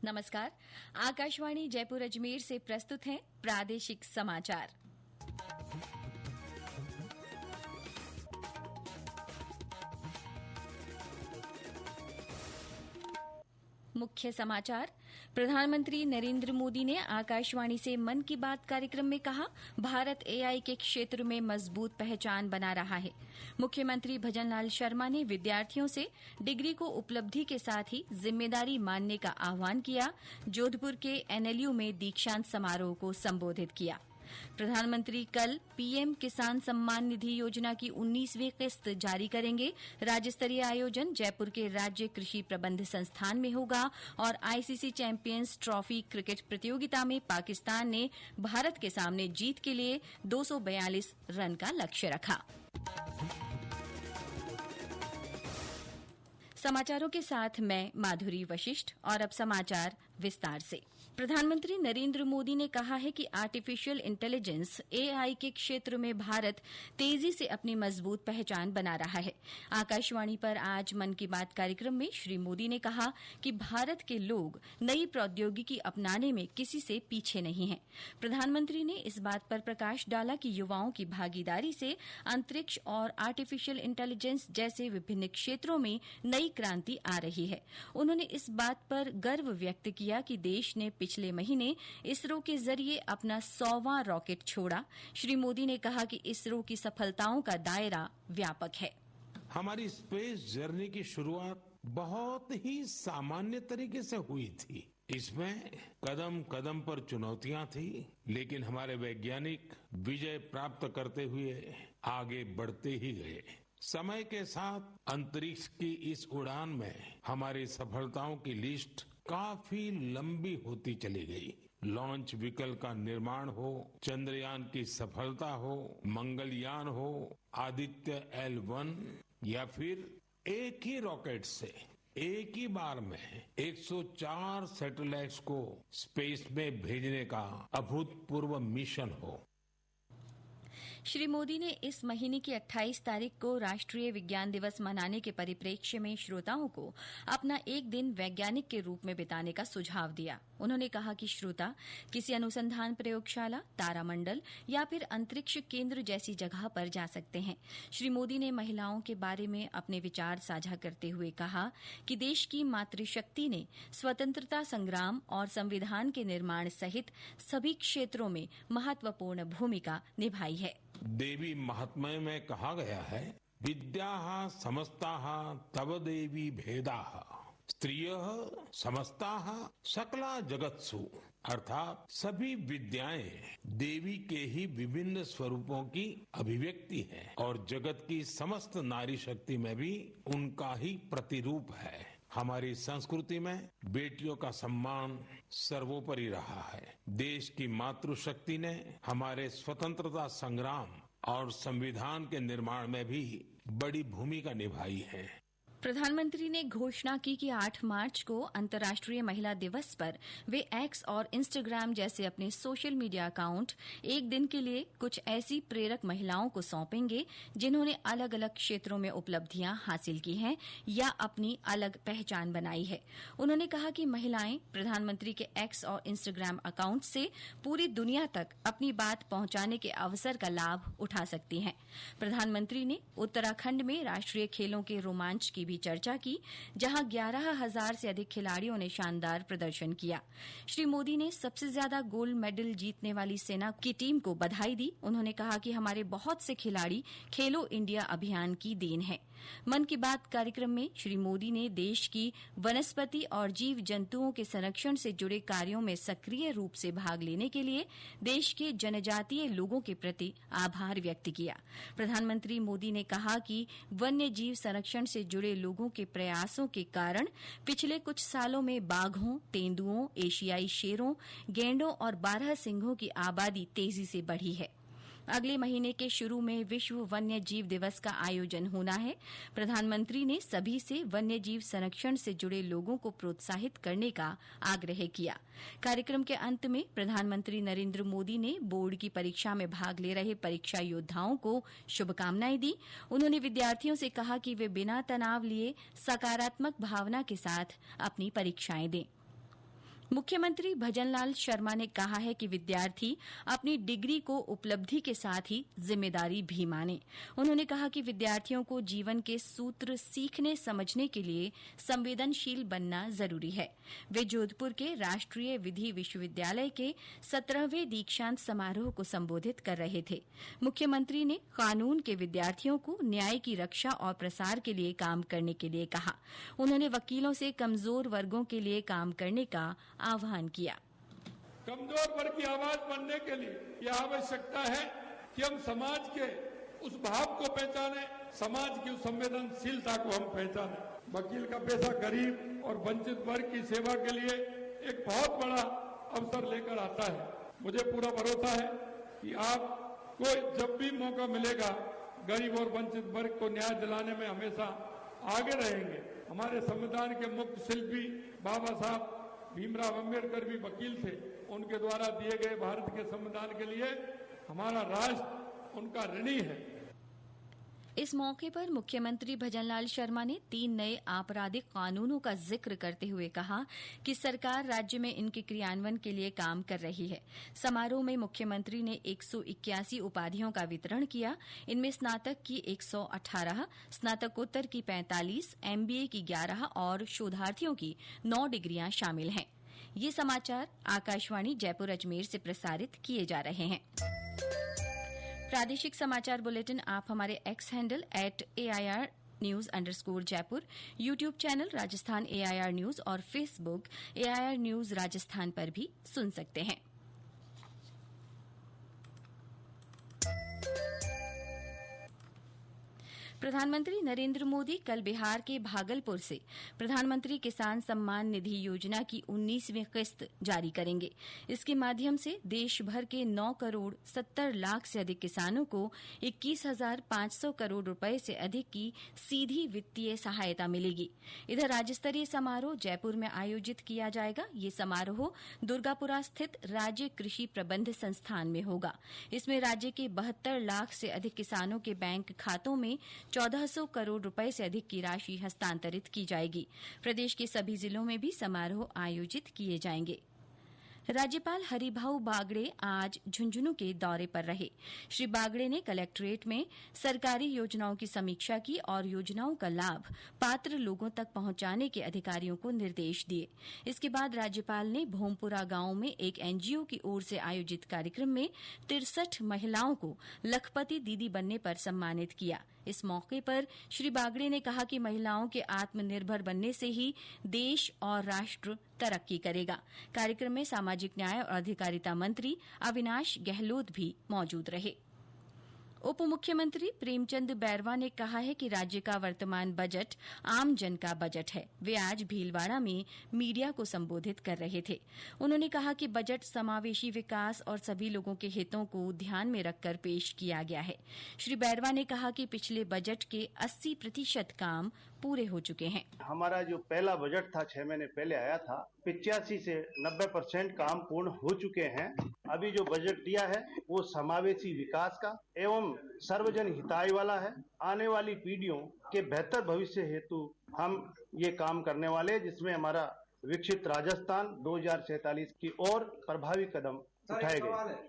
नमस्कार। आकाशवाणी जयपुर अजमेर से प्रस्तुत हैं प्रादेशिक समाचार। मुख्य समाचार। प्रधानमंत्री नरेंद्र मोदी ने आकाशवाणी से मन की बात कार्यक्रम में कहा, भारत एआई के क्षेत्र में मजबूत पहचान बना रहा है। मुख्यमंत्री भजनलाल शर्मा ने विद्यार्थियों से डिग्री को उपलब्धि के साथ ही जिम्मेदारी मानने का आह्वान किया। जोधपुर के एनएलयू में दीक्षांत समारोह को संबोधित किया। प्रधानमंत्री कल पीएम किसान सम्मान निधि योजना की 19वीं किस्त जारी करेंगे। राज्य स्तरीय आयोजन जयपुर के राज्य कृषि प्रबंध संस्थान में होगा और आईसीसी चैंपियंस ट्रॉफी क्रिकेट प्रतियोगिता में पाकिस्तान ने भारत के सामने जीत के लिए 242 रन का लक्ष्य रखा। समाचारों के साथ मैं माधुरी वशिष्ठ और अब समाचार विस्तार से। प्रधानमंत्री नरेंद्र मोदी ने कहा है कि आर्टिफिशियल इंटेलिजेंस एआई के क्षेत्र में भारत तेजी से अपनी मजबूत पहचान बना रहा है। आकाशवाणी पर आज मन की बात कार्यक्रम में श्री मोदी ने कहा कि भारत के लोग नई प्रौद्योगिकी अपनाने में किसी से पीछे नहीं हैं। प्रधानमंत्री ने इस बात पर प्रकाश डाला कि युवाओं की भागीदारी से अंतरिक्ष और आर्टिफिशियल इंटेलिजेंस जैसे विभिन्न क्षेत्रों में नई क्रांति आ रही है। उन्होंने इस बात पर गर्व व्यक्त किया कि देश ने पिछले महीने इसरो के जरिए अपना 100वां रॉकेट छोड़ा। श्री मोदी ने कहा कि इसरो की सफलताओं का दायरा व्यापक है। हमारी स्पेस जर्नी की शुरुआत बहुत ही सामान्य तरीके से हुई थी। इसमें कदम कदम पर चुनौतियां थी, लेकिन हमारे वैज्ञानिक विजय प्राप्त करते हुए आगे बढ़ते ही गए। समय के साथ अंतरिक्ष की इस उड़ान में हमारी सफलताओं की लिस्ट काफी लंबी होती चली गई। लॉन्च व्हीकल का निर्माण हो, चंद्रयान की सफलता हो, मंगलयान हो, आदित्य L1 या फिर एक ही रॉकेट से एक ही बार में 104 सैटेलाइट्स को स्पेस में भेजने का अभूतपूर्व मिशन हो। श्री मोदी ने इस महीने की 28 तारीख को राष्ट्रीय विज्ञान दिवस मनाने के परिप्रेक्ष्य में श्रोताओं को अपना एक दिन वैज्ञानिक के रूप में बिताने का सुझाव दिया। उन्होंने कहा कि श्रोता किसी अनुसंधान प्रयोगशाला, तारामंडल या फिर अंतरिक्ष केंद्र जैसी जगह पर जा सकते हैं। श्री मोदी ने महिलाओं के बारे में अपने विचार साझा करते हुए कहा कि देश की मातृशक्ति ने स्वतंत्रता संग्राम और संविधान के निर्माण सहित सभी क्षेत्रों में महत्वपूर्ण भूमिका निभाई है। देवी महात्म्य में कहा गया है, विद्याः समस्ताः तव देवी भेदाः स्त्रियः समस्ताः सकला जगत्सु। अर्थात सभी विद्याएं देवी के ही विभिन्न स्वरूपों की अभिव्यक्ति है और जगत की समस्त नारी शक्ति में भी उनका ही प्रतिरूप है। हमारी संस्कृति में बेटियों का सम्मान सर्वोपरि रहा है। देश की मातृशक्ति ने हमारे स्वतंत्रता संग्राम और संविधान के निर्माण में भी बड़ी भूमिका निभाई है। प्रधानमंत्री ने घोषणा की कि 8 मार्च को अंतर्राष्ट्रीय महिला दिवस पर वे एक्स और इंस्टाग्राम जैसे अपने सोशल मीडिया अकाउंट एक दिन के लिए कुछ ऐसी प्रेरक महिलाओं को सौंपेंगे जिन्होंने अलग अलग क्षेत्रों में उपलब्धियां हासिल की हैं या अपनी अलग पहचान बनाई है। उन्होंने कहा कि महिलाएं प्रधानमंत्री के एक्स और इंस्टाग्राम अकाउंट से पूरी दुनिया तक अपनी बात पहुंचाने के अवसर का लाभ उठा सकती हैं। प्रधानमंत्री ने उत्तराखंड में राष्ट्रीय खेलों के रोमांच की भी चर्चा की, जहां 11,000 से अधिक खिलाड़ियों ने शानदार प्रदर्शन किया। श्री मोदी ने सबसे ज्यादा गोल्ड मेडल जीतने वाली सेना की टीम को बधाई दी। उन्होंने कहा कि हमारे बहुत से खिलाड़ी खेलो इंडिया अभियान की देन है। मन की बात कार्यक्रम में श्री मोदी ने देश की वनस्पति और जीव जंतुओं के संरक्षण से जुड़े कार्यों में सक्रिय रूप से भाग लेने के लिए देश के जनजातीय लोगों के प्रति आभार व्यक्त किया। प्रधानमंत्री मोदी ने कहा कि वन्य जीव संरक्षण से जुड़े लोगों के प्रयासों के कारण पिछले कुछ सालों में बाघों, तेंदुओं, एशियाई शेरों, गैंडों और 12 सिंहों की आबादी तेजी से बढ़ी है। अगले महीने के शुरू में विश्व वन्य जीव दिवस का आयोजन होना है। प्रधानमंत्री ने सभी से वन्य जीव संरक्षण से जुड़े लोगों को प्रोत्साहित करने का आग्रह किया। कार्यक्रम के अंत में प्रधानमंत्री नरेंद्र मोदी ने बोर्ड की परीक्षा में भाग ले रहे परीक्षा योद्धाओं को शुभकामनाएं दी। उन्होंने विद्यार्थियों से कहा कि वे बिना तनाव लिए सकारात्मक भावना के साथ अपनी परीक्षाएं दें। मुख्यमंत्री भजनलाल शर्मा ने कहा है कि विद्यार्थी अपनी डिग्री को उपलब्धि के साथ ही जिम्मेदारी भी माने। उन्होंने कहा कि विद्यार्थियों को जीवन के सूत्र सीखने समझने के लिए संवेदनशील बनना जरूरी है। वे जोधपुर के राष्ट्रीय विधि विश्वविद्यालय के 17वें दीक्षांत समारोह को संबोधित कर रहे थे। मुख्यमंत्री ने कानून के विद्यार्थियों को न्याय की रक्षा और प्रसार के लिए काम करने के लिए कहा। उन्होंने वकीलों से कमजोर वर्गों के लिए काम करने का आह्वान किया। कमजोर वर्ग की आवाज बनने के लिए यह आवश्यकता है कि हम समाज के उस भाव को पहचाने, समाज की उस संवेदनशीलता को हम पहचाने। वकील का पेशा गरीब और वंचित वर्ग की सेवा के लिए एक बहुत बड़ा अवसर लेकर आता है। मुझे पूरा भरोसा है कि आपको जब भी मौका मिलेगा गरीब और वंचित वर्ग को न्याय दिलाने में हमेशा आगे रहेंगे। हमारे संविधान के मुख्य शिल्पी बाबा साहब भीमराव अम्बेडकर भी वकील थे। उनके द्वारा दिए गए भारत के संविधान के लिए हमारा राष्ट्र उनका ऋणी है। इस मौके पर मुख्यमंत्री भजनलाल शर्मा ने 3 नए आपराधिक कानूनों का जिक्र करते हुए कहा कि सरकार राज्य में इनके क्रियान्वयन के लिए काम कर रही है। समारोह में मुख्यमंत्री ने 181 उपाधियों का वितरण किया। इनमें स्नातक की 118, स्नातकोत्तर की 45, MBA की 11 और शोधार्थियों की 9 डिग्रियां शामिल हैं। ये समाचार आकाशवाणी जयपुर अजमेर से प्रसारित किए जा रहे हैं। प्रादेशिक समाचार बुलेटिन आप हमारे एक्स हैंडल @AIR_News_जयपुर, YouTube channel Rajasthan AIR news और फेसबुक AIR न्यूज राजस्थान पर भी सुन सकते हैं। प्रधानमंत्री नरेंद्र मोदी कल बिहार के भागलपुर से प्रधानमंत्री किसान सम्मान निधि योजना की 19वीं किस्त जारी करेंगे। इसके माध्यम से देश भर के 9 करोड़ 70 लाख से अधिक किसानों को 21,500 करोड़ रुपए से अधिक की सीधी वित्तीय सहायता मिलेगी। इधर राज्य स्तरीय समारोह जयपुर में आयोजित किया जाएगा। ये समारोह दुर्गापुरा स्थित राज्य कृषि प्रबंध संस्थान में होगा। इसमें राज्य के 72 लाख से अधिक किसानों के बैंक खातों में 1400 करोड़ रुपए से अधिक की राशि हस्तांतरित की जाएगी। प्रदेश के सभी जिलों में भी समारोह आयोजित किए जाएंगे। राज्यपाल हरिभाऊ बागड़े आज झुंझुनू के दौरे पर रहे। श्री बागड़े ने कलेक्ट्रेट में सरकारी योजनाओं की समीक्षा की और योजनाओं का लाभ पात्र लोगों तक पहुंचाने के अधिकारियों को निर्देश दिए। इसके बाद राज्यपाल ने भोमपुरा गांव में एक NGO की ओर से आयोजित कार्यक्रम में 63 महिलाओं को लखपति दीदी बनने पर सम्मानित किया। इस मौके पर श्री बागड़े ने कहा कि महिलाओं के आत्मनिर्भर बनने से ही देश और राष्ट्र तरक्की करेगा। कार्यक्रम में सामाजिक न्याय और अधिकारिता मंत्री अविनाश गहलोत भी मौजूद रहे। उप मुख्यमंत्री प्रेमचंद बैरवा ने कहा है कि राज्य का वर्तमान बजट आम जन का बजट है। वे आज भीलवाड़ा में मीडिया को संबोधित कर रहे थे। उन्होंने कहा कि बजट समावेशी विकास और सभी लोगों के हितों को ध्यान में रखकर पेश किया गया है। श्री बैरवा ने कहा कि पिछले बजट के 80% काम पूरे हो चुके हैं। हमारा जो पहला बजट था 6 महीने पहले आया था, 85 से 90% काम पूर्ण हो चुके हैं। अभी जो बजट दिया है वो समावेशी विकास का एवं सर्वजन हिताय वाला है। आने वाली पीढ़ियों के बेहतर भविष्य हेतु हम ये काम करने वाले हैं, जिसमें हमारा विकसित राजस्थान 2047 की ओर प्रभावी कदम उठाए गए।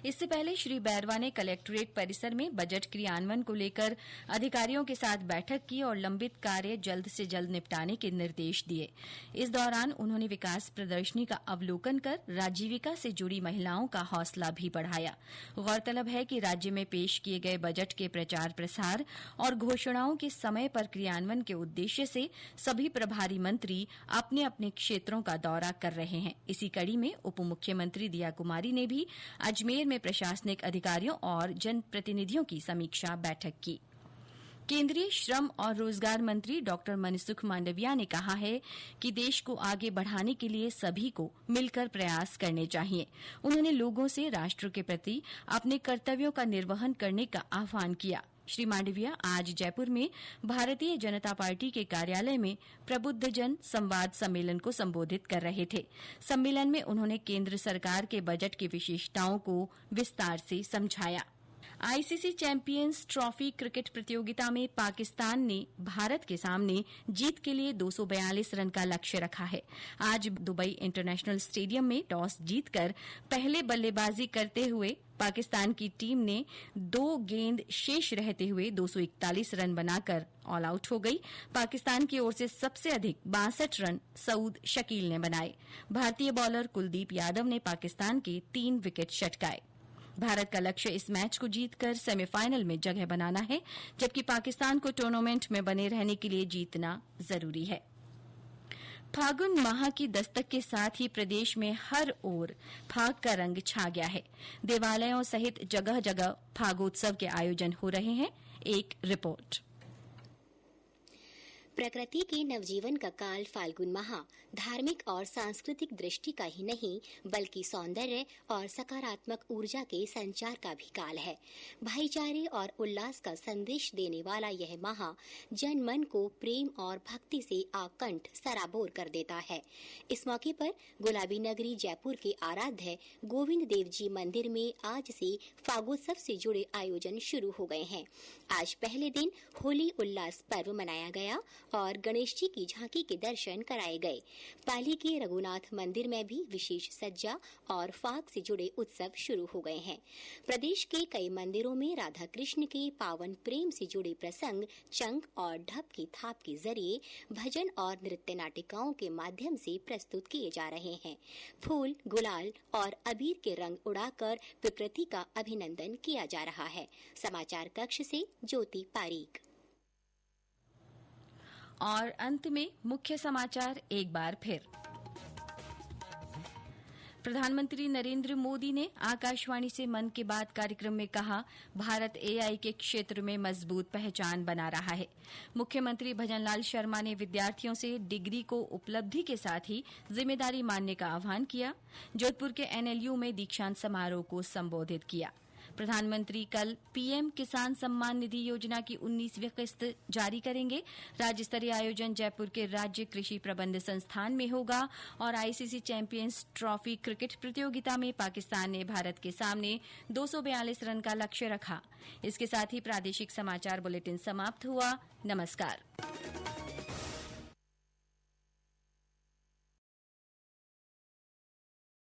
इससे पहले श्री बैरवा ने कलेक्ट्रेट परिसर में बजट क्रियान्वयन को लेकर अधिकारियों के साथ बैठक की और लंबित कार्य जल्द से जल्द निपटाने के निर्देश दिए। इस दौरान उन्होंने विकास प्रदर्शनी का अवलोकन कर राजीविका से जुड़ी महिलाओं का हौसला भी बढ़ाया। गौरतलब है कि राज्य में पेश किए गए बजट के प्रचार प्रसार और घोषणाओं के समय पर क्रियान्वयन के उद्देश्य से सभी प्रभारी मंत्री अपने अपने क्षेत्रों का दौरा कर रहे हैं। इसी कड़ी में उप मुख्यमंत्री दिया कुमारी ने भी अजमेर में प्रशासनिक अधिकारियों और जनप्रतिनिधियों की समीक्षा बैठक की। केंद्रीय श्रम और रोजगार मंत्री डॉक्टर मनसुख मांडविया ने कहा है कि देश को आगे बढ़ाने के लिए सभी को मिलकर प्रयास करने चाहिए। उन्होंने लोगों से राष्ट्र के प्रति अपने कर्तव्यों का निर्वहन करने का आह्वान किया। श्री मांडविया आज जयपुर में भारतीय जनता पार्टी के कार्यालय में प्रबुद्धजन संवाद सम्मेलन को संबोधित कर रहे थे। सम्मेलन में उन्होंने केंद्र सरकार के बजट की विशेषताओं को विस्तार से समझाया। आईसीसी चैंपियंस ट्रॉफी क्रिकेट प्रतियोगिता में पाकिस्तान ने भारत के सामने जीत के लिए 242 रन का लक्ष्य रखा है। आज दुबई इंटरनेशनल स्टेडियम में टॉस जीतकर पहले बल्लेबाजी करते हुए पाकिस्तान की टीम ने 2 गेंद शेष रहते हुए 241 रन बनाकर ऑल आउट हो गई। पाकिस्तान की ओर से सबसे अधिक 62 रन सऊद शकील ने बनाए। भारतीय बॉलर कुलदीप यादव ने पाकिस्तान के 3 विकेट चटकाए। भारत का लक्ष्य इस मैच को जीतकर सेमीफाइनल में जगह बनाना है, जबकि पाकिस्तान को टूर्नामेंट में बने रहने के लिए जीतना जरूरी है। फागुन माह की दस्तक के साथ ही प्रदेश में हर ओर फाग का रंग छा गया है। देवालयों सहित जगह जगह फागोत्सव के आयोजन हो रहे हैं। एक रिपोर्ट। प्रकृति के नवजीवन का काल फाल्गुन माह धार्मिक और सांस्कृतिक दृष्टि का ही नहीं बल्कि सौंदर्य और सकारात्मक ऊर्जा के संचार का भी काल है। भाईचारे और उल्लास का संदेश देने वाला यह माह जन मन को प्रेम और भक्ति से आकंठ सराबोर कर देता है। इस मौके पर गुलाबी नगरी जयपुर के आराध्य गोविंद देव जी मंदिर में आज से फागोत्सव से जुड़े आयोजन शुरू हो गए हैं। आज पहले दिन होली उल्लास पर्व मनाया गया और गणेश जी की झांकी के दर्शन कराए गए। पाली के रघुनाथ मंदिर में भी विशेष सज्जा और फाग से जुड़े उत्सव शुरू हो गए हैं। प्रदेश के कई मंदिरों में राधा कृष्ण के पावन प्रेम से जुड़े प्रसंग चंग और ढप की थाप के जरिए भजन और नृत्य नाटिकाओं के माध्यम से प्रस्तुत किए जा रहे हैं। फूल, गुलाल और अबीर के रंग उड़ाकर प्रकृति का अभिनंदन किया जा रहा है। समाचार कक्ष से ज्योति पारीक। और अंत में मुख्य समाचार एक बार फिर। प्रधानमंत्री नरेंद्र मोदी ने आकाशवाणी से मन की बात कार्यक्रम में कहा, भारत एआई के क्षेत्र में मजबूत पहचान बना रहा है। मुख्यमंत्री भजनलाल शर्मा ने विद्यार्थियों से डिग्री को उपलब्धि के साथ ही जिम्मेदारी मानने का आह्वान किया। जोधपुर के एनएलयू में दीक्षांत समारोह को संबोधित किया। प्रधानमंत्री कल पीएम किसान सम्मान निधि योजना की 19वीं किस्त जारी करेंगे। राज्य स्तरीय आयोजन जयपुर के राज्य कृषि प्रबंध संस्थान में होगा। और आईसीसी चैंपियंस ट्रॉफी क्रिकेट प्रतियोगिता में पाकिस्तान ने भारत के सामने 242 रन का लक्ष्य रखा। इसके साथ ही प्रादेशिक समाचार बुलेटिन समाप्त हुआ। नमस्कार।